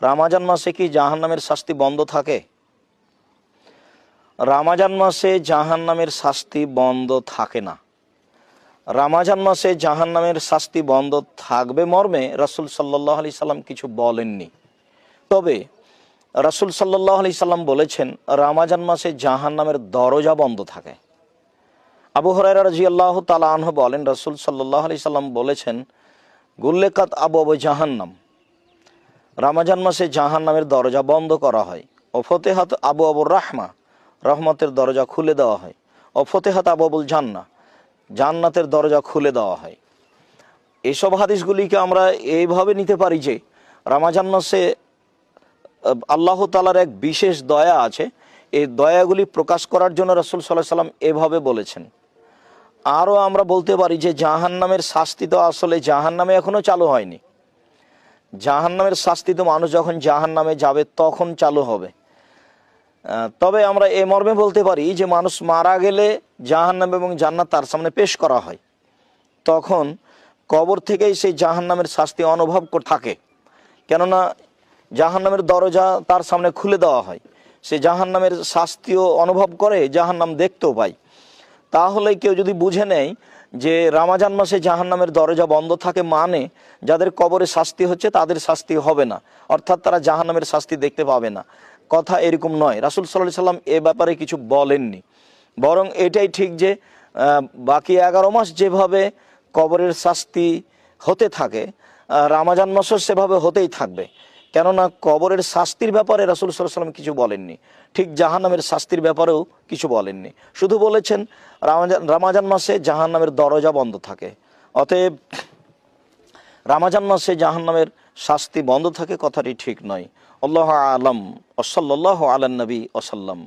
রামাজান মাসে কি জাহান্নামের শাস্তি বন্ধ থাকে? রামাজান মাসে জাহান্নামের শাস্তি বন্ধ থাকে না। রামাজান মাসে জাহান্নামের শাস্তি বন্ধ থাকবে মর্মে রাসূল সাল্লাল্লাহু আলাইহি সাল্লাম কিছু বলেননি। তবে রাসূল সাল্লাল্লাহু আলাইহি সাল্লাম বলেছেন রামাজান মাসে জাহান্নামের দরজা বন্ধ থাকে। আবু হুরায়রা রাদিয়াল্লাহু তাআলা আনহু বলেন, রাসূল সাল্লাল্লাহু আলাইহি সাল্লাম বলেছেন, গুল্লেকাত আবওয়াবু জাহান্নাম, রামাজান মাসে জাহান্নামের দরজা বন্ধ করা হয়। ও ফতেহাত আবওয়াবুর রাহমা, রহমতের দরজা খুলে দেওয়া হয়। ও ফতেহাত আবওয়াবুল জান্নাহ, জান্নাতের দরজা খুলে দেওয়া হয়। এইসব হাদিসগুলিকে আমরা এইভাবে নিতে পারি যে রামাজান মাসে আল্লাহ তাআলার এক বিশেষ দয়া আছে। এই দয়াগুলি প্রকাশ করার জন্য রাসূল সাল্লাল্লাহু আলাইহি সাল্লাম এভাবে বলেছেন। আরও আমরা বলতে পারি যে জাহান্নামের শাস্তি তো আসলে জাহান্নামে এখনও চালু হয়নি। জাহান্নামের শাস্তি তো মানুষ যখন জাহান্নামে যাবে তখন চালু হবে। তবে আমরা এ মর্মে বলতে পারি যে মানুষ মারা গেলে জাহান্নাম এবং জান্নাত তার সামনে পেশ করা হয়, তখন কবর থেকেই সেই জাহান্নামের শাস্তি অনুভব করে থাকে। কেননা জাহান্নামের দরজা তার সামনে খুলে দেওয়া হয়, সে জাহান্নামের শাস্তিও অনুভব করে, জাহান্নাম দেখতেও পায়। তাহলে কেউ যদি বুঝে নেয় যে রামাজান মাসে জাহান্নামের দরজা বন্ধ থাকে মানে যাদের কবরে শাস্তি হচ্ছে তাদের শাস্তি হবে না, অর্থাৎ তারা জাহান্নামের শাস্তি দেখতে পাবে না, কথা এরকম নয়। রাসূল সাল্লাল্লাহু আলাইহি সাল্লাম এ ব্যাপারে কিছু বলেননি। বরং এটাই ঠিক যে বাকি 11 মাস যেভাবে কবরের শাস্তি হতে থাকে রামাজান মাসও সেভাবে হতেই থাকবে। কেননা কবরের শাস্তির ব্যাপারে রাসূল সাল্লাল্লাহু আলাইহি সাল্লাম কিছু বলেননি, ঠিক জাহান্নামের শাস্তির ব্যাপারেও কিছু বলেননি। শুধু বলেছেন রামাজান মাসে জাহান্নামের দরজা বন্ধ থাকে। অতএব রামাজান মাসে জাহান্নামের শাস্তি বন্ধ থাকে কথাটি ঠিক নয়। আল্লাহু আ'লাম। ওয়া সাল্লাল্লাহু আলা নবী ওয়া সাল্লাম।